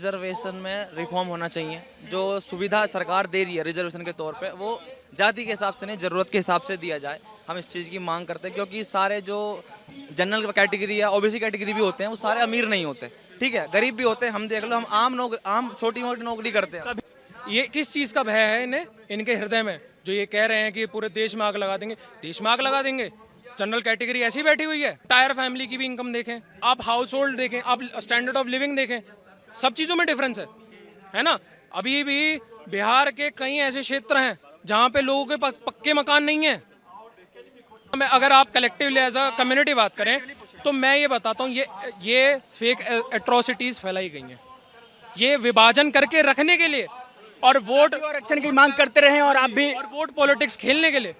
Reservation में reform होना चाहिए। जो सुविधा सरकार दे रही है रिजर्वेशन के तौर पे, वो जाति के हिसाब से नहीं, ज़रूरत के हिसाब से दिया जाए। हम इस चीज़ की मांग करते हैं, क्योंकि सारे जो जनरल कैटेगरी या ओबीसी कैटेगरी भी होते हैं, वो सारे अमीर नहीं होते, ठीक है, गरीब भी होते हैं। हम देख लो, हम आम छोटी मोटी नौकरी करते हैं। ये किस चीज़ का भय है इन्हें, इनके हृदय में, जो ये कह रहे हैं कि पूरे देश में आग लगा देंगे? देश में आग लगा देंगे? जनरल कैटेगरी ऐसी बैठी हुई है। टायर फैमिली की भी इनकम देखें आप, हाउस होल्ड देखें आप, स्टैंडर्ड ऑफ लिविंग देखें, सब चीज़ों में डिफरेंस है ना। अभी भी बिहार के कई ऐसे क्षेत्र हैं जहाँ पे लोगों के पक्के मकान नहीं है। अगर आप कलेक्टिवली एज अ कम्युनिटी बात करें तो मैं ये बताता हूँ, ये फेक एट्रोसिटीज़ फैलाई गई हैं, ये विभाजन करके रखने के लिए और वोट आरक्षण की मांग करते रहे, और आप भी और वोट पॉलिटिक्स खेलने के लिए,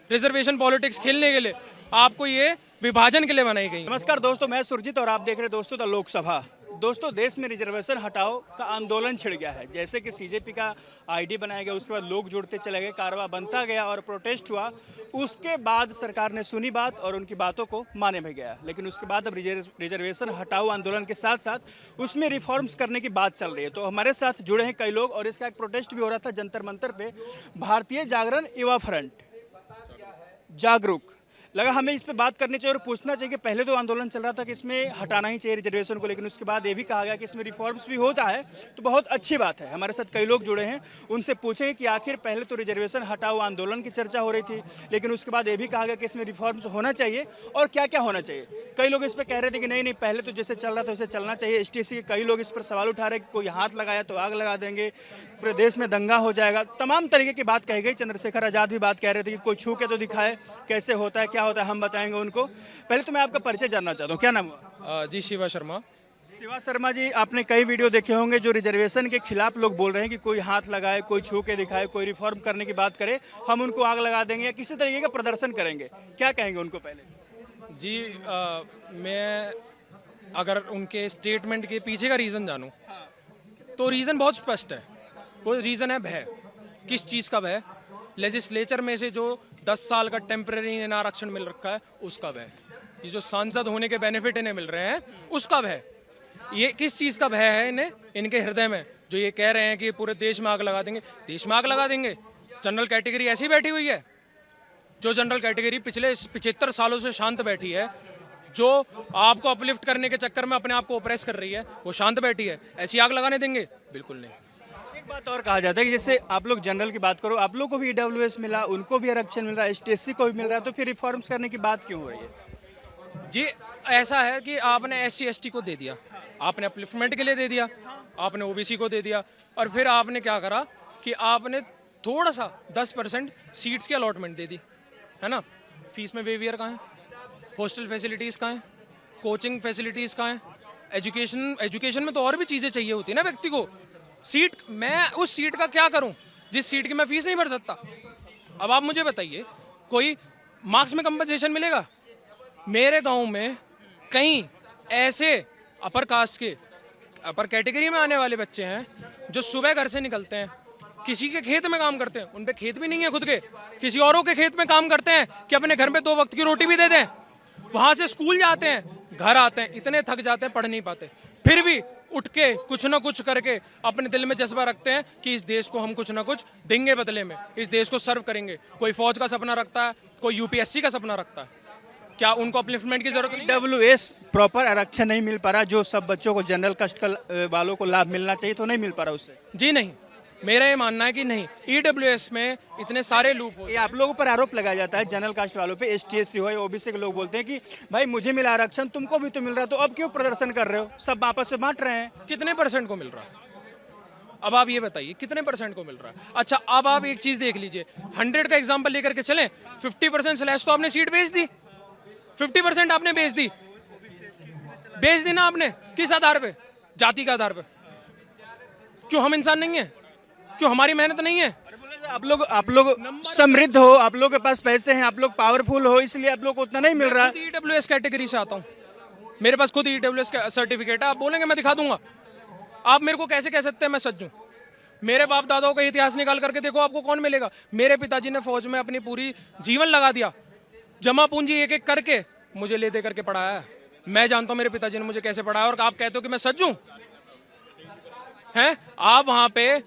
रिजर्वेशन पॉलिटिक्स खेलने के लिए आपको ये विभाजन के लिए बनाई गई। नमस्कार दोस्तों, मैं सुरजीत और आप देख रहे हैं दोस्तों द लोकसभा। दोस्तों, देश में रिजर्वेशन हटाओ का आंदोलन छिड़ गया है। जैसे कि सीजेपी का आईडी बनाया गया, उसके बाद लोग जुड़ते चले गए, कारवा बनता गया और प्रोटेस्ट हुआ। उसके बाद सरकार ने सुनी बात और उनकी बातों को माने भी गया। लेकिन उसके बाद अब रिजर्वेशन हटाओ आंदोलन के साथ साथ उसमें रिफॉर्म्स करने की बात चल रही है। तो हमारे साथ जुड़े हैं कई लोग, और इसका एक प्रोटेस्ट भी हो रहा था जंतर मंतर पे। भारतीय जागरण युवा फ्रंट जागरूक लगा हमें इस पे बात करनी चाहिए और पूछना चाहिए कि पहले तो आंदोलन चल रहा था कि इसमें हटाना ही चाहिए रिजर्वेशन को, लेकिन उसके बाद ये भी कहा गया कि इसमें रिफॉर्म्स भी होता है, तो बहुत अच्छी बात है। हमारे साथ कई लोग जुड़े हैं, उनसे पूछेंगे कि आखिर पहले तो रिजर्वेशन हटाओ आंदोलन की चर्चा हो रही थी, लेकिन उसके बाद ये भी कहा गया कि इसमें रिफॉर्म्स होना चाहिए, और क्या क्या होना चाहिए। कई लोग इस पर कह रहे थे कि नहीं नहीं, पहले तो जैसे चल रहा था वैसे चलना चाहिए। एसटीसी के कई लोग इस पर सवाल उठा रहे हैं कि कोई हाथ लगाया तो आग लगा देंगे, पूरे देश में दंगा हो जाएगा, तमाम तरीके की बात कही गई। चंद्रशेखर आजाद भी बात कह रहे थे कि कोई छू के तो दिखाए कैसे होता है, क्या होता है, हम बताएंगे उनको। पहले तो मैं आपका परिचय जानना चाहता हूँ, क्या नाम हुआ? जी शिवा शर्मा। शिवा शर्मा जी, आपने कई वीडियो देखे होंगे जो रिजर्वेशन के खिलाफ लोग बोल रहे हैं कि कोई हाथ लगाए, कोई छू के दिखाए, कोई रिफॉर्म करने की बात करे, हम उनको आग लगा देंगे या किसी तरीके का प्रदर्शन करेंगे, क्या कहेंगे उनको? पहले जी मैं अगर उनके स्टेटमेंट के पीछे का रीज़न जानूं तो रीज़न बहुत स्पष्ट है। वो रीज़न है भय। किस चीज़ का भय? लेजिस्लेचर में से जो 10 साल का टेम्परेरी आरक्षण मिल रखा है उसका भय, ये जो सांसद होने के बेनिफिट इन्हें मिल रहे हैं उसका भय। ये किस चीज़ का भय है इन्हें, इनके हृदय में, जो ये कह रहे हैं कि पूरे देश में आग लगा देंगे? देश में आग लगा देंगे? जनरल कैटेगरी ऐसी बैठी हुई है, जो जनरल कैटेगरी पिछले 75 सालों से शांत बैठी है, जो आपको अपलिफ्ट करने के चक्कर में अपने आप को ओप्रेस कर रही है, वो शांत बैठी है। ऐसी आग लगाने देंगे? बिल्कुल नहीं। एक बात और कहा जाता है कि जैसे आप लोग जनरल की बात करो, आप लोग को भी ईडब्ल्यूएस मिला, उनको भी आरक्षण मिल रहा है, एसटीएससी को भी मिल रहा है, तो फिर रिफॉर्म्स करने की बात क्यों हो रही है? जी ऐसा है कि आपने SC ST को दे दिया, आपने अपलिफ्टमेंट के लिए दे दिया, आपने OBC को दे दिया, और फिर आपने क्या करा कि आपने थोड़ा सा 10% सीट्स की अलॉटमेंट दे दी, है ना। फीस में वेवियर कहाँ है? हॉस्टल फैसिलिटीज़ कहाँ हैं? कोचिंग फैसिलिटीज़ कहाँ हैं? एजुकेशन में तो और भी चीज़ें चाहिए होती है ना व्यक्ति को। सीट, मैं उस सीट का क्या करूं जिस सीट की मैं फीस नहीं भर सकता? अब आप मुझे बताइए, कोई मार्क्स में कंपनसेशन मिलेगा? मेरे गांव में कई ऐसे अपर कास्ट के, अपर कैटेगरी में आने वाले बच्चे हैं जो सुबह घर से निकलते हैं, किसी के खेत में काम करते हैं, उन पे खेत भी नहीं है खुद के, किसी औरों के खेत में काम करते हैं कि अपने घर में 2 वक्त की रोटी भी दे दें। वहाँ से स्कूल जाते हैं, घर आते हैं, इतने थक जाते हैं, पढ़ नहीं पाते, फिर भी उठ के कुछ ना कुछ करके अपने दिल में जज्बा रखते हैं कि इस देश को हम कुछ ना कुछ देंगे बदले में, इस देश को सर्व करेंगे। कोई फौज का सपना रखता है, कोई UPSC का सपना रखता है। क्या उनको अपलिफ्टमेंट की जरूरत नहीं? ईडब्ल्यूएस प्रॉपर आरक्षण नहीं मिल पा रहा, जो सब बच्चों को जनरल कास्ट वालों को लाभ मिलना चाहिए, तो नहीं मिल पा रहा उससे? जी नहीं, मेरा ये मानना है कि नहीं। EWS में इतने सारे लूप हो, ये आप लोगों पर आरोप लगाया जाता है जनरल कास्ट वालों पे, STSC हो या OBC के लोग बोलते हैं कि भाई मुझे मिला आरक्षण, तुमको भी तो मिल रहा है, तो अब क्यों प्रदर्शन कर रहे हो? सब आपस में बांट रहे हैं। कितने % को मिल रहा है? अब आप ये बताइए कितने % को मिल रहा है? अच्छा, अब आप एक चीज देख लीजिए, 100 का एग्जाम्पल लेकर के चलें, 50% स्लैश तो आपने सीट बेच दी, 50% आपने बेच दी ना आपने। किस आधार पे? जाति के आधार पे। क्यों हम इंसान नहीं है? क्यों हमारी मेहनत नहीं है? आप लोग समृद्ध हो, आप लोग के पास पैसे हैं, आप लोग पावरफुल हो, इसलिए आप लोग को उतना नहीं मिल रहा। EWS कैटेगरी से आता हूँ, मेरे पास खुद EWS का सर्टिफिकेट है। आप बोलेंगे मैं दिखा दूंगा, आप मेरे को कैसे कह सकते हैं मैं सज्जू? मेरे बाप दादाओं का इतिहास निकाल करके देखो, आपको कौन मिलेगा? मेरे पिताजी ने फौज में अपनी पूरी जीवन लगा दिया, जमा पूंजी एक एक करके मुझे ले दे करके पढ़ाया है। मैं जानता हूँ मेरे पिताजी ने मुझे कैसे पढ़ाया, और आप कहते हो कि मैं सज्जू? हैं आप वहाँ पे,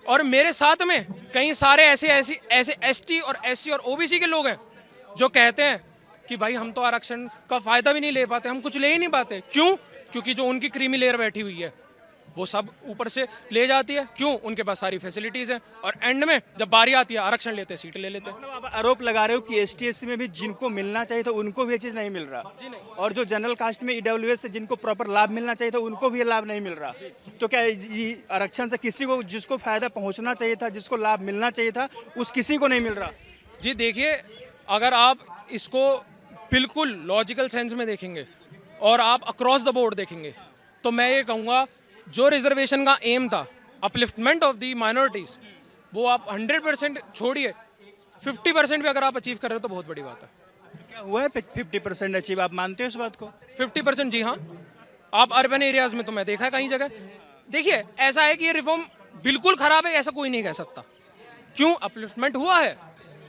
और मेरे साथ में कई सारे ऐसे एसटी और एससी और ओबीसी के लोग हैं जो कहते हैं कि भाई हम तो आरक्षण का फायदा भी नहीं ले पाते, हम कुछ ले ही नहीं पाते। क्यों? क्योंकि जो उनकी क्रीमी लेयर बैठी हुई है वो सब ऊपर से ले जाती है। क्यों? उनके पास सारी फैसिलिटीज हैं, और एंड में जब बारी आती है आरक्षण लेते सीट ले लेते हैं। मतलब आप आरोप लगा रहे हो कि एसटी एससी में भी जिनको मिलना चाहिए था उनको भी ये चीज़ नहीं मिल रहा, और जो जनरल कास्ट में ईडब्ल्यूएस से जिनको प्रॉपर लाभ मिलना चाहिए था उनको भी ये लाभ नहीं मिल रहा। तो क्या ये आरक्षण से किसी को जिसको फायदा पहुंचना चाहिए था, जिसको लाभ मिलना चाहिए था, उस किसी को नहीं मिल रहा? जी देखिए, अगर आप इसको बिल्कुल लॉजिकल सेंस में देखेंगे और आप अक्रॉस द बोर्ड देखेंगे तो मैं ये कहूँगा जो रिजर्वेशन का एम था, अपलिफ्टमेंट ऑफ दी माइनॉरिटीज़, वो आप 100% छोड़िए, 50% भी अगर आप अचीव कर रहे हो तो बहुत बड़ी बात है। क्या हुआ है 50% अचीव? आप मानते हो इस बात को? 50% जी हाँ। आप अर्बन एरियाज में तो मैं देखा है कई जगह। देखिए ऐसा है कि ये रिफॉर्म बिल्कुल खराब है ऐसा कोई नहीं कह सकता। क्यों? अपलिफ्टमेंट हुआ है,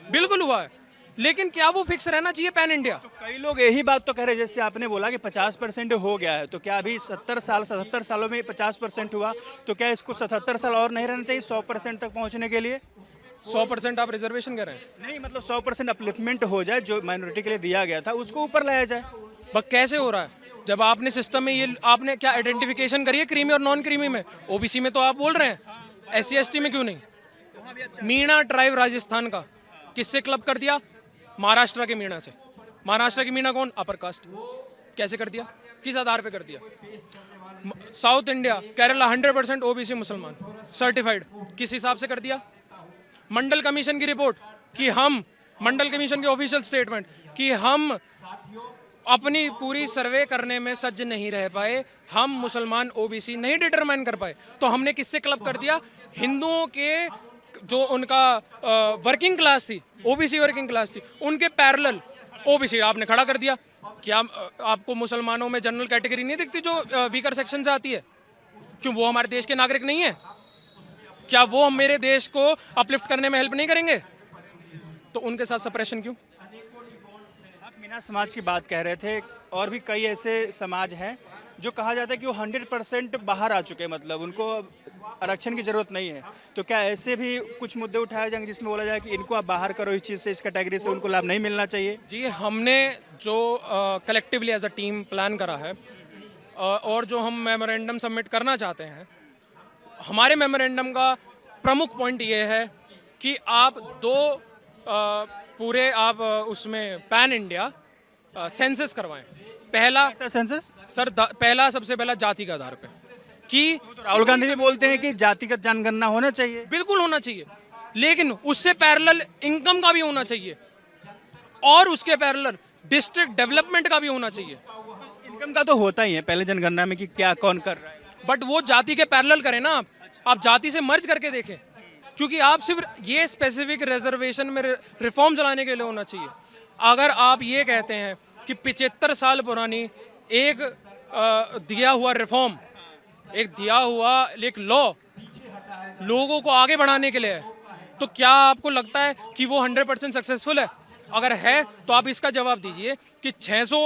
बिल्कुल हुआ है, लेकिन क्या वो फिक्स रहना चाहिए पैन इंडिया? तो कई लोग यही बात तो कह रहे हैं, जैसे आपने बोला कि 50% हो गया है, तो क्या अभी 77 सालों में 50% हुआ, तो क्या इसको 77 साल और नहीं रहना चाहिए 100% तक पहुंचने के लिए? 100% आप रिजर्वेशन कह रहे हैं? नहीं, मतलब 100% अपलिफ्टमेंट हो जाए, जो माइनॉरिटी के लिए दिया गया था उसको ऊपर लाया जाए। बस कैसे हो रहा है? जब आपने सिस्टम में ये आपने क्या आइडेंटिफिकेशन करी है क्रीमी और नॉन क्रीमी में? ओबीसी में तो आप बोल रहे हैं, एससी एसटी में क्यों नहीं? मीणा ट्राइब राजस्थान का किससे क्लब कर दिया? महाराष्ट्र के मीणा से। महाराष्ट्र की मीणा कौन? Upper caste. कैसे कर दिया? किस आधार पे कर दिया? साउथ इंडिया केरला 100% ओबीसी मुसलमान सर्टिफाइड, किस हिसाब से कर दिया? मंडल कमीशन की रिपोर्ट कि हम, मंडल कमीशन की ऑफिशियल स्टेटमेंट कि हम अपनी पूरी सर्वे करने में सज्ज नहीं रह पाए, हम मुसलमान ओबीसी नहीं डिटरमाइन कर पाए, तो हमने किससे क्लब कर दिया? हिंदुओं के जो उनका वर्किंग क्लास थी, ओबीसी वर्किंग क्लास थी, उनके पैरेलल ओबीसी आपने खड़ा कर दिया। क्या आपको मुसलमानों में जनरल कैटेगरी नहीं दिखती जो वीकर सेक्शन से आती है? क्यों वो हमारे देश के नागरिक नहीं है? क्या वो मेरे देश को अपलिफ्ट करने में हेल्प नहीं करेंगे? तो उनके साथ सप्रेशन क्यों? आप मीना समाज की बात कह रहे थे, और भी कई ऐसे समाज हैं जो कहा जाता है कि वो 100% बाहर आ चुके हैं, मतलब उनको आरक्षण की जरूरत नहीं है। तो क्या ऐसे भी कुछ मुद्दे उठाए जाएंगे जिसमें बोला जाए कि इनको आप बाहर करो इस चीज़ से, इस कैटेगरी से, उनको लाभ नहीं मिलना चाहिए? जी, हमने जो collectively as a team plan करा है और जो हम मेमोरेंडम सबमिट करना चाहते हैं, हमारे मेमोरेंडम का प्रमुख पॉइंट ये है कि आप पूरे आप उसमें पैन इंडिया सेंसस करवाएं। पहला सेंसस सर पहला सबसे पहला जाति के आधार पे कि तो राहुल गांधी भी बोलते हैं कि जातिगत जनगणना होना चाहिए। बिल्कुल होना चाहिए, लेकिन उससे पैरेलल इनकम का भी होना चाहिए और उसके पैरेलल डिस्ट्रिक्ट डेवलपमेंट का भी होना चाहिए। इनकम का तो होता ही है पहले जनगणना में कि क्या कौन कर रहा है, बट वो जाति के पैरेलल करें ना, आप जाति से मर्ज करके देखें, क्योंकि आप सिर्फ ये स्पेसिफिक रिजर्वेशन में रिफॉर्म चलाने के लिए होना चाहिए। अगर आप ये कहते हैं कि 75 साल पुरानी एक दिया हुआ रिफॉर्म, एक दिया हुआ एक लॉ लोगों को आगे बढ़ाने के लिए है, तो क्या आपको लगता है कि वो 100% सक्सेसफुल है? अगर है तो आप इसका जवाब दीजिए कि 600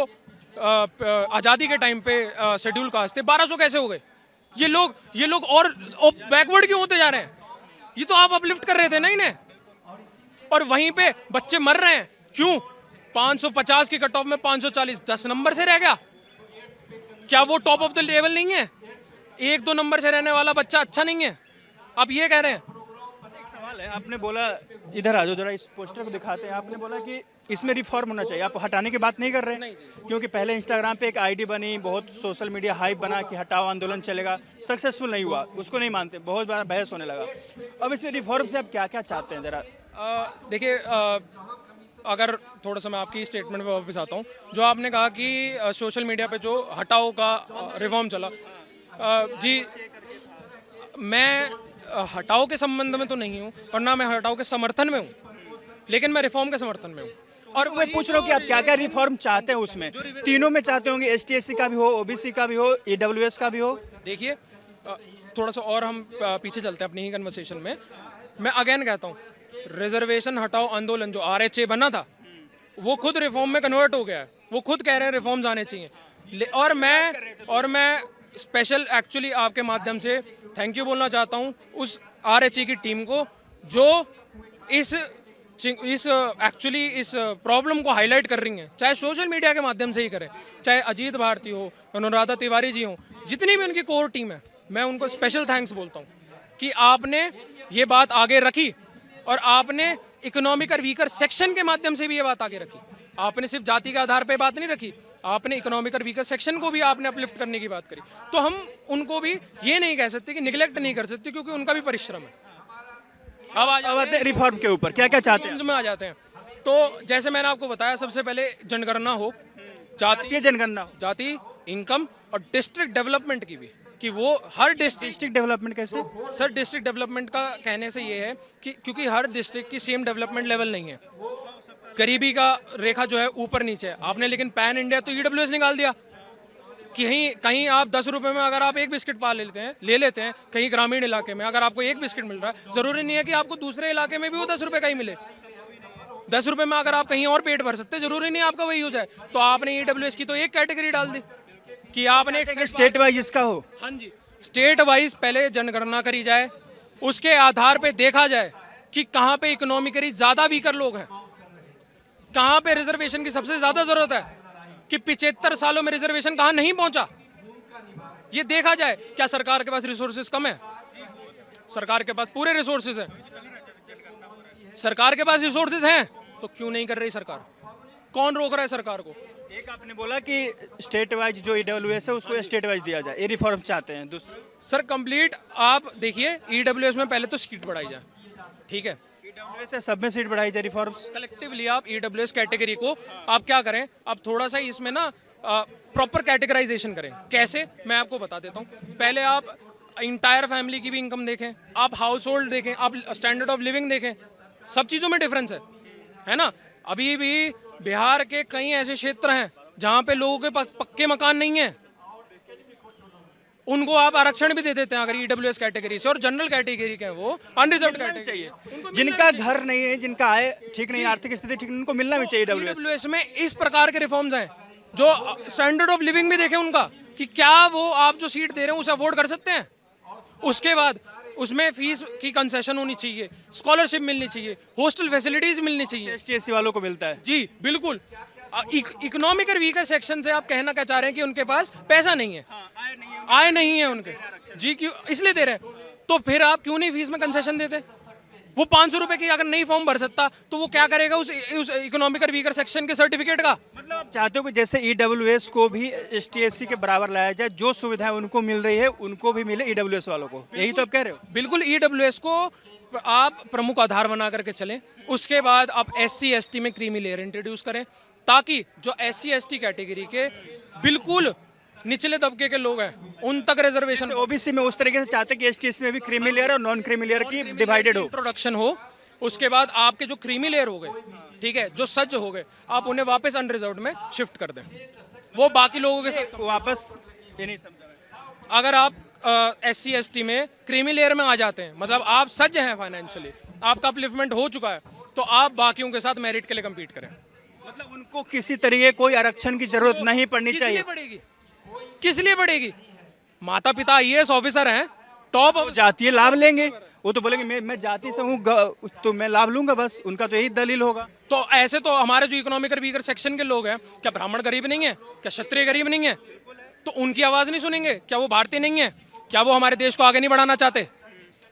आज़ादी के टाइम पे शेड्यूल कास्ट थे, 1200 कैसे हो गए? ये लोग और बैकवर्ड क्यों होते जा रहे हैं? ये तो आप अपलिफ्ट कर रहे थे ना इन्हें, और वहीं पे बच्चे मर रहे हैं। क्यों? 550 की कट ऑफ में 540 10 नंबर से रह गया। क्या वो टॉप ऑफ द लेवल नहीं है? 1-2 नंबर से रहने वाला बच्चा अच्छा नहीं है? आप ये कह रहे हैं? एक सवाल है, आपने बोला, इधर आ जाओ जरा, इस पोस्टर को दिखाते हैं। आपने बोला कि इसमें रिफॉर्म होना चाहिए, आप हटाने की बात नहीं कर रहे हैं? क्योंकि पहले इंस्टाग्राम पे एक आईडी बनी, बहुत सोशल मीडिया हाइप बना कि हटाओ आंदोलन चलेगा, सक्सेसफुल नहीं हुआ, उसको नहीं मानते, बहुत बड़ा बहस होने लगा। अब इसमें रिफॉर्म से आप क्या क्या चाहते हैं जरा? देखिए, अगर थोड़ा सा मैं आपकी स्टेटमेंट पे वापस आता हूँ, जो आपने कहा कि सोशल मीडिया पे जो हटाओ का रिफॉर्म चला, जी मैं हटाओ के संबंध में तो नहीं हूँ और ना मैं हटाओ के समर्थन में हूँ, लेकिन मैं रिफॉर्म के समर्थन में हूँ। और मैं पूछ रहा हूँ कि आप क्या क्या रिफॉर्म चाहते हैं उसमें? तीनों में चाहते होंगे, ST/SC का भी हो, OBC का भी हो, EWS का भी हो। देखिए, थोड़ा सा और हम पीछे चलते हैं अपनी ही कन्वर्सेशन में। मैं अगेन कहता हूँ, रिजर्वेशन हटाओ आंदोलन जो RHA बना था, वो खुद रिफॉर्म में कन्वर्ट हो गया है। वो खुद कह रहे हैं रिफॉर्म्स आने चाहिए। और मैं स्पेशल एक्चुअली आपके माध्यम से थैंक यू बोलना चाहता हूँ उस RHE की टीम को जो इस एक्चुअली इस प्रॉब्लम को हाईलाइट कर रही हैं, चाहे सोशल मीडिया के माध्यम से ही करें, चाहे अजीत भारती हो, अनुराधा तिवारी जी हो, जितनी भी उनकी कोर टीम है, मैं उनको स्पेशल थैंक्स बोलता हूँ कि आपने ये बात आगे रखी और आपने इकोनॉमिक और वीकर सेक्शन के माध्यम से भी ये बात आगे रखी। आपने सिर्फ जाति के आधार पे बात नहीं रखी, आपने इकोनॉमिक और वीकर सेक्शन को भी आपने अपलिफ्ट करने की बात करी। तो हम उनको भी ये नहीं कह सकते कि निगलेक्ट नहीं कर सकते, क्योंकि उनका भी परिश्रम है। अब आते हैं रिफॉर्म के ऊपर, क्या क्या चाहते हैं? में आ जाते हैं। तो जैसे मैंने आपको बताया, सबसे पहले जनगणना हो, जातीय जनगणना, जाति, इनकम और डिस्ट्रिक्ट डेवलपमेंट की भी, कि वो हर डिस्ट्रिक्ट डेवलपमेंट कैसे? सर डिस्ट्रिक्ट डेवलपमेंट का कहने से ये है कि क्योंकि हर डिस्ट्रिक्ट की सेम डेवलपमेंट लेवल नहीं है, गरीबी का रेखा जो है ऊपर नीचे है। आपने लेकिन पैन इंडिया तो EWS निकाल दिया कि कहीं आप 10 रुपए में अगर आप एक बिस्किट ले लेते हैं कहीं ग्रामीण इलाके में, अगर आपको एक बिस्किट मिल रहा है, जरूरी नहीं है कि आपको दूसरे इलाके में भी वो 10 रुपए का ही मिले। 10 रुपए में अगर आप कहीं और पेट भर सकते हैं, जरूरी नहीं आपका वही हो जाए। तो आपने EWS की तो एक कैटेगरी डाल दी कि आपने एक स्टेट वाइज इसका हो। हाँ जी, स्टेट वाइज पहले जनगणना करी जाए, उसके आधार पे देखा जाए कि कहाँ पे इकोनॉमिकली ज्यादा वीकर लोग हैं, कहाँ पे रिजर्वेशन की सबसे ज्यादा जरूरत है, कि 75 सालों में रिजर्वेशन कहाँ नहीं पहुंचा, ये देखा जाए। क्या सरकार के पास रिसोर्सेज कम है? सरकार के पास पूरे रिसोर्सेज हैं। सरकार के पास रिसोर्सेज हैं तो क्यों नहीं कर रही सरकार? कौन रोक रहा है सरकार को? एक आपने बोला कि स्टेट वाइज जो EWS है उसको स्टेट वाइज दिया जाए, ये रिफॉर्म चाहते हैं। सर कंप्लीट आप देखिए, EWS में पहले तो सीट बढ़ाई जाए, ठीक है, EWS सब में सीट बढ़ाई जाए, रिफॉर्म्स कलेक्टिवली आप EWS कैटेगरी को आप क्या करें, आप थोड़ा सा इसमें ना प्रॉपर कैटेगराइजेशन करें। कैसे, मैं आपको बता देता हूँ। पहले आप इंटायर फैमिली की भी इनकम देखें, आप हाउस होल्ड देखें, आप स्टैंडर्ड ऑफ लिविंग देखें, सब चीज़ों में डिफरेंस है ना। अभी भी बिहार के कई ऐसे क्षेत्र हैं जहाँ पे लोगों के पक्के मकान नहीं है, उनको आप आरक्षण भी दे देते हैं अगर EWS कैटेगरी से, और जनरल कैटेगरी के हैं वो अनरिजर्व्ड कैटेगरी चाहिए। जिनका घर नहीं है, जिनका आय ठीक नहीं, आर्थिक स्थिति ठीक नहीं, उनको मिलना भी चाहिए EWS में। इस प्रकार के रिफॉर्म्स हैं जो स्टैंडर्ड ऑफ लिविंग भी देखें उनका, कि क्या वो आप जो सीट दे रहे हैं उसे अफोर्ड कर सकते हैं। उसके बाद उसमें फीस की कंसेशन होनी चाहिए, स्कॉलरशिप मिलनी चाहिए, हॉस्टल फैसिलिटीज मिलनी चाहिए। ST/SC वालों को मिलता है जी बिल्कुल। इकोनॉमिक और वीकर सेक्शन से आप कहना क्या चाह रहे हैं कि उनके पास पैसा नहीं है, आय नहीं है उनके, जी क्यों इसलिए दे रहे हैं। तो फिर आप क्यों नहीं फीस में कंसेशन देते? वो 500 रुपए की अगर नहीं फॉर्म भर सकता तो वो क्या करेगा उस इकोनॉमिक और वीकर सेक्शन के सर्टिफिकेट का? मतलब आप चाहते हो कि जैसे EWS को भी ST/SC के बराबर लाया जाए, जो सुविधाएं उनको मिल रही है उनको भी मिले EWS वालों को, यही तो आप कह रहे हो? बिल्कुल, EWS को आप प्रमुख आधार बना करके चलें। उसके बाद आप SC/ST में क्रीमी लेयर इंट्रोड्यूस करें, ताकि जो SC/ST कैटेगरी के बिल्कुल निचले तबके के लोग हैं उन तक रिजर्वेशन। OBC में उस तरीके से चाहते हैं कि ST/SC में भी क्रीमी लेयर और नॉन क्रीमी लेयर की डिवाइडेड हो, इंट्रोडक्शन हो। उसके बाद आपके जो क्रीमी लेयर हो गए, ठीक है, जो सज्ज हो गए, आप उन्हें वापस अनरिजर्व्ड में शिफ्ट कर दें, वो बाकी लोगों के साथ वापस। ये नहीं समझा। अगर आप SC/ST में क्रीमी लेयर में आ जाते हैं, मतलब आप सज्ज हैं फाइनेंशियली, आपका अपलिफ्टमेंट हो चुका है, तो आप बाकियों के साथ मेरिट के लिए कम्पीट करें। मतलब उनको किसी तरीके कोई आरक्षण की जरूरत नहीं पड़नी चाहिए। किस लिए पड़ेगी? माता पिता IAS ऑफिसर हैं, टॉप जातीय लाभ लेंगे, वो तो बोलेंगे मैं जाति से हूँ तो मैं लाभ लूंगा, बस उनका तो यही दलील होगा। तो ऐसे तो हमारे जो इकोनॉमिक और वीकर सेक्शन के लोग हैं, क्या ब्राह्मण गरीब नहीं है? क्या क्षत्रिय गरीब नहीं है? तो उनकी आवाज़ नहीं सुनेंगे? क्या वो भारतीय नहीं है? क्या वो हमारे देश को आगे नहीं बढ़ाना चाहते?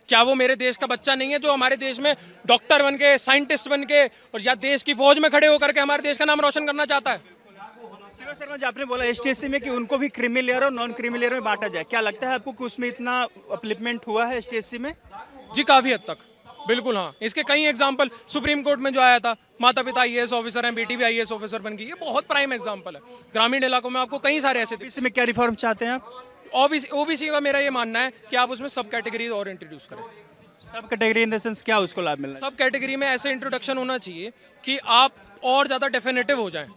क्या वो मेरे देश का बच्चा नहीं है जो हमारे देश में डॉक्टर बन के, साइंटिस्ट बन के और या देश की फौज में खड़े होकर के हमारे देश का नाम रोशन करना चाहता है? शिवा शर्मा जी, आपने बोला ST/SC में कि उनको भी क्रीमी लेयर और नॉन क्रीमी लेयर में बांटा जाए, क्या लगता है आपको कि उसमें इतना अपलिफ्टमेंट हुआ है ST/SC में? जी काफ़ी हद तक, बिल्कुल हाँ। इसके कई एग्जाम्पल सुप्रीम कोर्ट में जो आया था, माता पिता IAS ऑफिसर हैं, बेटी भी IAS ऑफिसर बन गई, ये बहुत प्राइम एग्जाम्पल है। ग्रामीण इलाकों में आपको कई सारे ऐसे। इसमें क्या रिफॉर्म चाहते हैं आप? OBC का मेरा ये मानना है कि आप उसमें सब कैटेगरी और इंट्रोड्यूस करें। सब कैटेगरी इन द सेंस क्या उसको लाभ मिलना है? सब कैटेगरी में ऐसे इंट्रोडक्शन होना चाहिए कि आप और ज़्यादा डेफिनेटिव हो जाएं,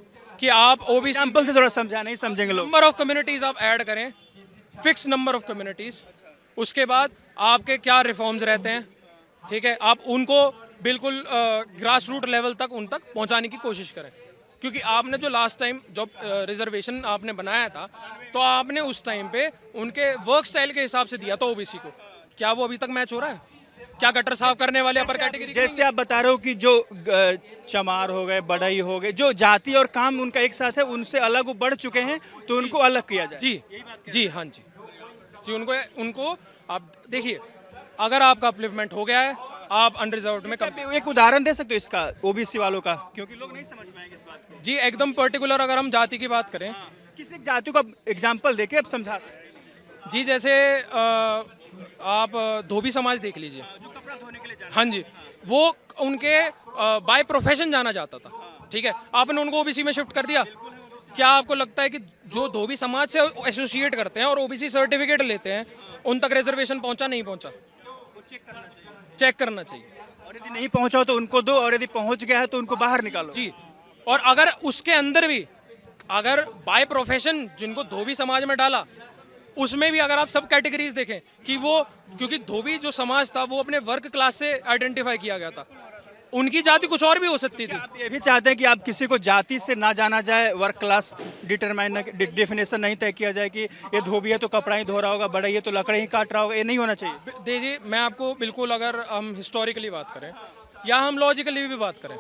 कि आप OBC एग्जाम्पल से थोड़ा समझा, नहीं समझेंगे लोग। नंबर ऑफ कम्युनिटीज़ आप ऐड करें, फिक्स नंबर ऑफ कम्युनिटीज़। उसके बाद आपके क्या रिफॉर्म्स रहते हैं, ठीक है, आप उनको बिल्कुल ग्रास रूट लेवल तक उन तक पहुंचाने की कोशिश करें, क्योंकि आपने जो लास्ट टाइम जब रिजर्वेशन आपने बनाया था तो आपने उस टाइम पे उनके वर्क स्टाइल के हिसाब से दिया था ओबीसी को। क्या वो अभी तक मैच हो रहा है? क्या गटर साफ करने वाले अपर कैटेगरी जैसे आप बता रहे हो कि जो चमार हो गए, बढ़ई हो गए, जो जाति और काम उनका एक साथ है, उनसे अलग वो बढ़ चुके हैं, तो उनको अलग किया जाए। जी हाँ जी जी, उनको आप देखिए, अगर आपका अपलिफ्टमेंट हो गया है, आप अनरिजर्व्ड में आप एक उदाहरण दे सकते हो इसका ओबीसी वालों का, क्योंकि लोग नहीं समझ पाएंगे इस बात को। जी एकदम पर्टिकुलर अगर हम जाति की बात करें, किसी जाति को एग्जाम्पल देके अब समझा सकते हैं। जी जैसे आप धोबी समाज देख लीजिए, जो कपड़ा धोने के लिए जाते हाँ जी, वो उनके बाय प्रोफेशन जाना जाता था, ठीक है, आपने उनको ओबीसी में शिफ्ट कर दिया। क्या आपको लगता है कि जो धोबी समाज से एसोसिएट करते हैं और ओबीसी सर्टिफिकेट लेते हैं, उन तक रिजर्वेशन पहुंचा नहीं पहुंचा? चेक करना चाहिए। और यदि नहीं पहुंचा हो तो उनको दो, और यदि पहुंच गया है तो उनको बाहर निकालो। जी, और अगर उसके अंदर भी अगर बाय प्रोफेशन जिनको धोबी समाज में डाला, उसमें भी अगर आप सब कैटेगरीज देखें कि वो, क्योंकि धोबी जो समाज था वो अपने वर्क क्लास से आइडेंटिफाई किया गया था, उनकी जाति कुछ और भी हो सकती थी। आप ये भी चाहते हैं कि आप किसी को जाति से ना जाना जाए, वर्क क्लास डिटरमाइन डेफिनेशन नहीं तय किया जाए कि ये धोबी है तो कपड़ा ही धो रहा होगा, बढ़ई है तो लकड़ी ही काट रहा होगा, ये नहीं होना चाहिए। देखिए मैं आपको बिल्कुल, अगर हम हिस्टोरिकली बात करें या हम लॉजिकली भी बात करें,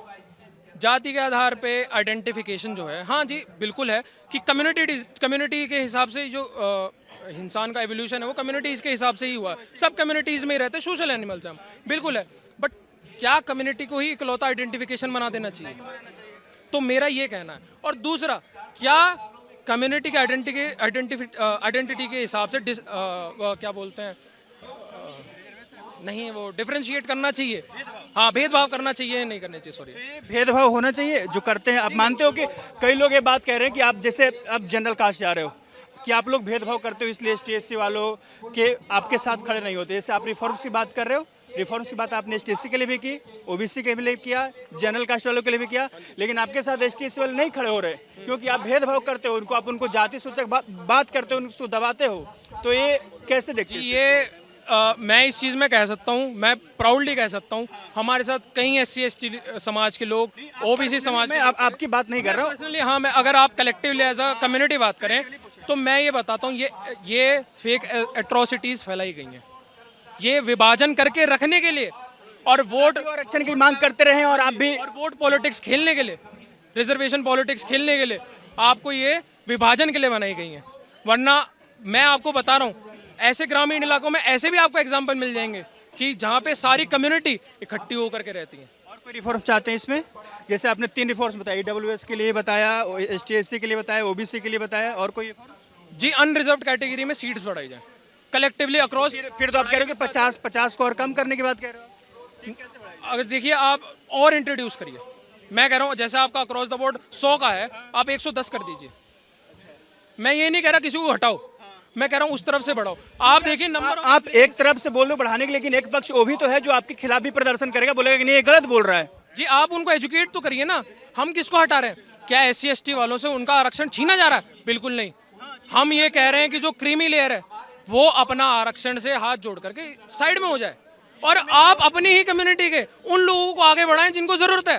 जाति के आधार पे आइडेंटिफिकेशन जो है, हाँ जी बिल्कुल है कि कम्युनिटी के हिसाब से जो इंसान का एवोल्यूशन है वो कम्युनिटीज़ के हिसाब से ही हुआ है। सब कम्युनिटीज़ में ही रहते हैं, सोशल एनिमल्स हैं हम, बिल्कुल है। बट क्या कम्युनिटी को ही इकलौता आइडेंटिफिकेशन बना देना चाहिए? तो मेरा ये कहना है। और दूसरा, क्या कम्युनिटी के आइडेंटिटी के हिसाब से क्या बोलते हैं, नहीं वो डिफरेंशिएट करना चाहिए, हाँ भेदभाव करना चाहिए, नहीं करना चाहिए, सॉरी। भेदभाव होना चाहिए जो करते हैं। आप मानते हो कि कई लोग ये बात कह रहे हैं कि आप जैसे अब जनरल कास्ट जा रहे हो कि आप लोग भेदभाव करते हो, इसलिए ST/SC वालों के आपके साथ खड़े नहीं होते। जैसे आप रिफॉर्म्स की बात कर रहे हो, रिफॉर्म्स की बात आपने ST/SC के लिए भी की, OBC के लिए किया, जनरल कास्ट वालों के लिए भी किया, लेकिन आपके साथ ST/SC वाले नहीं खड़े हो रहे क्योंकि आप भेदभाव करते हो उनको, आप उनको जाति सूचक बात करते हो, उनको दबाते हो। तो ये कैसे देखते हैं? ये मैं इस चीज़ में कह सकता हूँ, मैं प्राउडली कह सकता हूँ, हमारे साथ कई SC/ST समाज के लोग, OBC समाज मैं आपकी बात नहीं कर रहा हूँ पर्सनली, हाँ मैं, अगर आप कलेक्टिवली एज अ कम्युनिटी बात करें तो मैं ये बताता हूँ, ये फेक एट्रोसिटीज़ फैलाई गई हैं, ये विभाजन करके रखने के लिए और वोट आरक्षण की मांग करते रहे, और आप भी और वोट पॉलिटिक्स खेलने के लिए, रिजर्वेशन पॉलिटिक्स खेलने के लिए आपको ये विभाजन के लिए बनाई गई हैं। वरना मैं आपको बता रहा हूँ, ऐसे ग्रामीण इलाकों में ऐसे भी आपको एग्जाम्पल मिल जाएंगे कि जहाँ पे सारी कम्युनिटी इकट्ठी होकर के रहती है। और कोई रिफॉर्म चाहते हैं इसमें? जैसे आपने 3 रिफॉर्म्स बताई, EWS के लिए बताया, ST/SC के लिए बताया, OBC के लिए बताया, और कोई जी अनरिजर्व्ड कैटेगरी में सीट्स बढ़ाई जाए कलेक्टिवली अक्रॉस। फिर तो आप कह रहे हो कि 50 को और कम करने की बात कह रहे हो। अगर देखिए आप और इंट्रोड्यूस करिए, मैं कह रहा हूँ जैसे आपका अक्रॉस द बोर्ड 100 का है, आप 110 कर दीजिए। मैं ये नहीं कह रहा किसी को हटाओ, मैं कह रहा हूँ उस तरफ से बढ़ाओ। आप देखिए नंबर, आप एक तरफ से बोल रहे हो बढ़ाने के, लेकिन एक पक्ष वो भी तो है जो आपके खिलाफ भी प्रदर्शन करेगा, बोलेगा कि नहीं ये गलत बोल रहा है। जी आप उनको एजुकेट तो करिए ना। हम किसको हटा रहे हैं? क्या SC/ST वालों से उनका आरक्षण छीना जा रहा है? बिल्कुल नहीं। हम ये कह रहे हैं कि जो क्रीमी लेयर है वो अपना आरक्षण से हाथ जोड़ करके साइड में हो जाए, और आप अपनी ही कम्युनिटी के उन लोगों को आगे बढ़ाएं जिनको जरूरत है।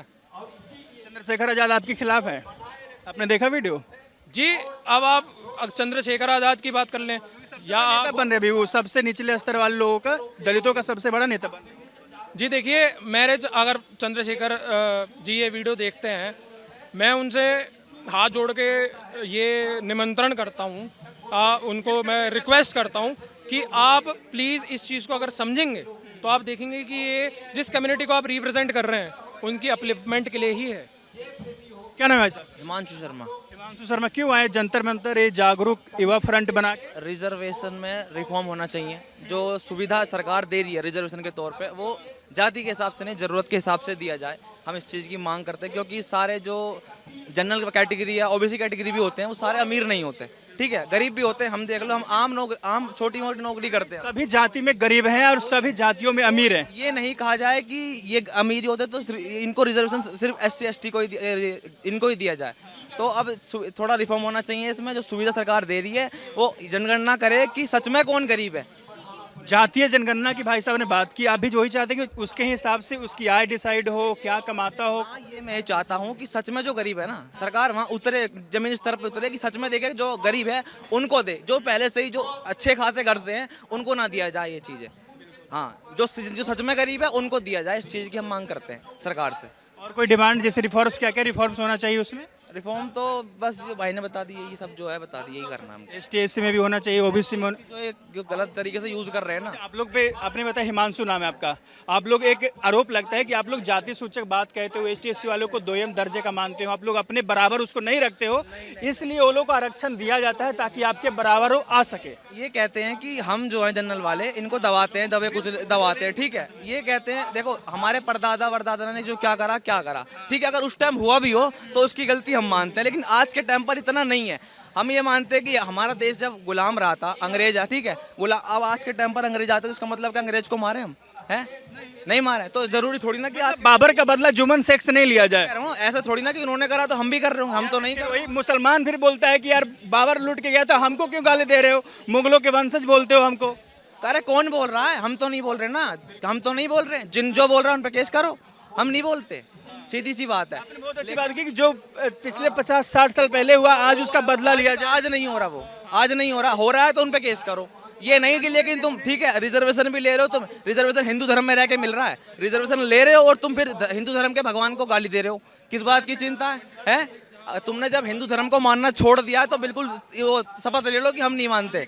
चंद्रशेखर आजाद आपके खिलाफ है, आपने देखा वीडियो? जी अब आप चंद्रशेखर आजाद की बात कर लें या नेता बन रहे, वो सबसे निचले स्तर वाले लोगों का, दलितों का सबसे बड़ा नेता बन रहे। जी देखिए, मैरिज अगर चंद्रशेखर जी ये वीडियो देखते हैं, मैं उनसे हाथ जोड़ के ये निमंत्रण करता हूँ, उनको मैं रिक्वेस्ट करता हूँ कि आप प्लीज़ इस चीज़ को अगर समझेंगे तो आप देखेंगे कि ये जिस कम्युनिटी को आप रिप्रेजेंट कर रहे हैं उनकी अपलिफ्टमेंट के लिए ही है। क्या नाम है साहब? हिमांशु शर्मा। हिमांशु शर्मा, क्यों आए जंतर मंतर ये जागरूक युवा फ्रंट बना के? रिजर्वेशन में रिफॉर्म होना चाहिए। जो सुविधा सरकार दे रही है रिजर्वेशन के तौर पे, वो जाति के हिसाब से नहीं, ज़रूरत के हिसाब से दिया जाए। हम इस चीज़ की मांग करते हैं, क्योंकि सारे जो जनरल कैटेगरी या OBC कैटेगरी भी होते हैं वो सारे अमीर नहीं होते, ठीक है, गरीब भी होते हैं। हम देख लो, हम आम छोटी मोटी नौकरी करते हैं। सभी जाति में गरीब हैं और सभी जातियों में अमीर हैं। ये नहीं कहा जाए कि ये अमीर होते तो इनको रिजर्वेशन सिर्फ SC/ST को ही इनको ही दिया जाए। तो अब थोड़ा रिफॉर्म होना चाहिए इसमें। जो सुविधा सरकार दे रही है वो जनगणना करे कि सच में कौन गरीब है। जातीय जनगणना की भाई साहब ने बात की, आप भी जो ही चाहते हैं कि उसके हिसाब से उसकी आय डिसाइड हो, क्या कमाता हो। हाँ, ये मैं चाहता हूँ कि सच में जो गरीब है ना, सरकार वहाँ उतरे, जमीन स्तर पे उतरे, कि सच में देखे कि जो गरीब है उनको दे, जो पहले से ही जो अच्छे खासे घर से हैं उनको ना दिया जाए ये चीज़ें। हाँ, जो सच में गरीब है उनको दिया जाए, इस चीज़ की हम मांग करते हैं सरकार से। और कोई डिमांड जैसे रिफॉर्म्स, क्या क्या रिफॉर्म्स होना चाहिए उसमें? रिफॉर्म तो बस जो भाई ने बता दी है, ये सब जो है बता दिया, यही करना है हमको। ST SC में भी होना चाहिए, OBC में जो एक जो गलत तरीके से यूज़ कर रहे हैं ना। आप लोग पे, आपने बताया हिमांशु नाम है आपका, आप लोग एक आरोप लगता है कि आप लोग जाति सूचक बात कहते हो, ST SC वालों को दोयम दर्जे का मानते हो, आप लोग अपने बराबर उसको नहीं रखते हो, इसलिए वो लोग को आरक्षण दिया जाता है ताकि आपके बराबर हो आ सके। ये कहते हैं कि हम जो है जनरल वाले इनको दबाते हैं, दबे कुछ दबाते हैं, ठीक है। ये कहते हैं देखो हमारे परदादा वरदादा ने जो क्या करा, ठीक है, अगर उस टाइम हुआ भी हो तो उसकी गलती हम मानते हैं, लेकिन आज के टाइम पर इतना नहीं है। हम ये मानते हैं कि हमारा देश जब गुलाम रहा था, अंग्रेज है, ठीक है, गुलाम, अब आज के टाइम पर अंग्रेज आते हैं तो इसका मतलब क्या अंग्रेज को मारे हम हैं? नहीं मारे, तो जरूरी थोड़ी ना कि आज बाबर का बदला जुमन शेख से नहीं लिया जाए। कह रहा हूं, ऐसा थोड़ी ना कि उन्होंने करा तो हम भी कर रहे होंगे, हम तो नहीं कर रहे। वही मुसलमान फिर बोलता है कि यार बाबर लूट के गया था, हमको क्यों गाली दे रहे हो, मुगलों के वंशज बोलते हो हमको। अरे कौन बोल रहा है? हम तो नहीं बोल रहे ना, हम तो नहीं बोल रहे। जिन जो बोल रहा है उन पे केस करो, हम नहीं बोलते, सीधी सी बात है। आपने बहुत अच्छी बात की कि जो पिछले 50-60 साल पहले हुआ आज उसका बदला लिया जाए। आज नहीं हो रहा, वो आज नहीं हो रहा है तो उन पे केस करो। ये नहीं कि लेकिन तुम ठीक है रिजर्वेशन भी ले रहे हो, तुम रिजर्वेशन हिंदू धर्म में रह के मिल रहा है, रिजर्वेशन ले रहे हो और तुम फिर हिंदू धर्म के भगवान को गाली दे रहे हो, किस बात की चिंता है? तुमने जब हिंदू धर्म को मानना छोड़ दिया है तो बिल्कुल वो शपथ ले लो कि हम नहीं मानते,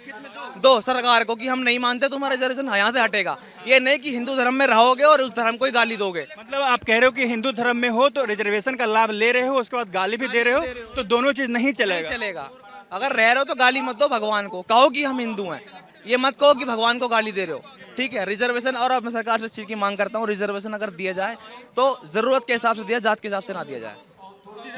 दो सरकार को कि हम नहीं मानते, तुम्हारा रिजर्वेशन यहाँ से हटेगा। ये नहीं कि हिंदू धर्म में रहोगे और उस धर्म को ही गाली दोगे। मतलब आप कह रहे हो कि हिंदू धर्म में हो तो रिजर्वेशन का लाभ ले रहे हो, उसके बाद गाली भी दे रहे हो, तो दोनों चीज नहीं चलेगा। चलेगा, अगर रह रहे हो तो गाली मत दो भगवान को, कहो कि हम हिंदू हैं, ये मत कहो कि भगवान को गाली दे रहे हो, ठीक है। रिजर्वेशन, और अब मैं सरकार से इस चीज़ की मांग करता हूँ, रिजर्वेशन अगर दिया जाए तो ज़रूरत के हिसाब से दिया, जात के हिसाब से ना दिया जाए,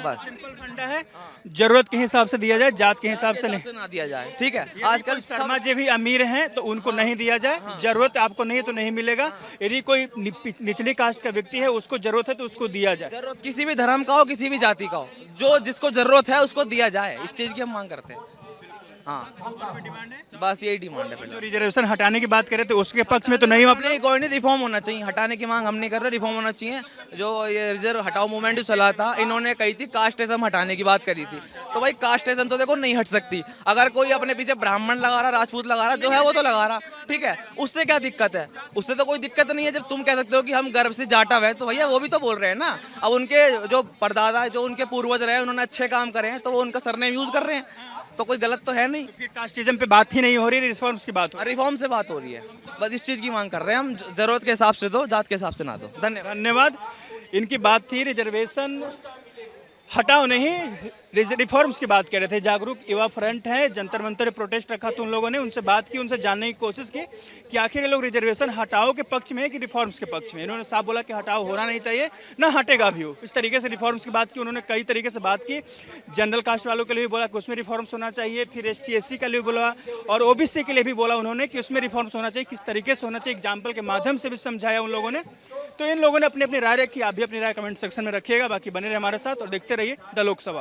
बस। सिंपल फंडा है, जरूरत के हिसाब से दिया जाए, जात के हिसाब से नहीं ना दिया जाए, ठीक है। आजकल शर्मा जी भी अमीर हैं तो उनको नहीं दिया जाए, जरूरत आपको नहीं तो नहीं मिलेगा। यदि कोई निचली कास्ट का व्यक्ति है उसको जरूरत है तो उसको दिया जाए। जरूरत किसी भी धर्म का हो, किसी भी जाति का हो, जो जिसको जरूरत है उसको दिया जाए, इस चीज़ की हम मांग करते हैं। हाँ, बस यही डिमांड है। जो पहले रिजर्वेशन हटाने की बात करें तो उसके पक्ष में तो नहीं हो आप। नहीं, कोई नहीं, रिफॉर्म होना चाहिए, हटाने की मांग हम नहीं कर रहे, रिफॉर्म होना चाहिए। जो ये रिजर्व हटाओ मूवमेंट जो चला था, इन्होंने कही थी कास्टिज्म हटाने की बात करी थी, तो भाई कास्टिज्म तो देखो नहीं हट सकती। अगर कोई अपने पीछे ब्राह्मण लगा रहा, राजपूत लगा रहा, जो है वो तो लगा रहा, ठीक है, उससे क्या दिक्कत है? उससे तो कोई दिक्कत नहीं है। जब तुम कह सकते हो कि हम गर्व से जाटव है, तो भैया वो भी तो बोल रहे हैं ना। अब उनके जो परदादा, जो उनके पूर्वज रहे, उन्होंने अच्छे काम करे हैं तो वो उनका सरनेम यूज कर रहे हैं, तो कोई गलत तो है नहीं। फिर कास्टिज्म पे बात ही नहीं हो रही, रिफॉर्म्स की बात हो रही रिफॉर्म से बात हो रही है, बस इस चीज़ की मांग कर रहे हैं हम, जरूरत के हिसाब से दो, जात के हिसाब से ना दो। धन्यवाद। है। धन्यवाद। इनकी बात थी रिजर्वेशन हटाओ नहीं, रिफॉर्म्स की बात कर रहे थे। जागरूक युवा फ्रंट है, जंतर मंतर प्रोटेस्ट रखा तो उन लोगों ने उनसे बात की, उनसे जानने की कोशिश की कि आखिर ये लोग रिजर्वेशन हटाओ के पक्ष में है कि रिफॉर्म्स के पक्ष में। इन्होंने साफ बोला कि हटाओ होना नहीं चाहिए, ना हटेगा भी हो। इस तरीके से रिफॉर्म्स की बात की उन्होंने, कई तरीके से बात की। जनरल कास्ट वालों के लिए भी बोला कि उसमें रिफॉर्म्स होना चाहिए, फिर ST SC के लिए बोला और OBC के लिए भी बोला उन्होंने कि उसमें रिफॉर्म्स होना चाहिए, किस तरीके से होना चाहिए, एग्जाम्पल के माध्यम से भी समझाया उन लोगों ने। तो इन लोगों ने अपनी अपनी राय रखी, आप भी अपनी राय कमेंट सेक्शन में रखिएगा। बाकी बने रहे हमारे साथ और देखते रहिए द लोकसभा।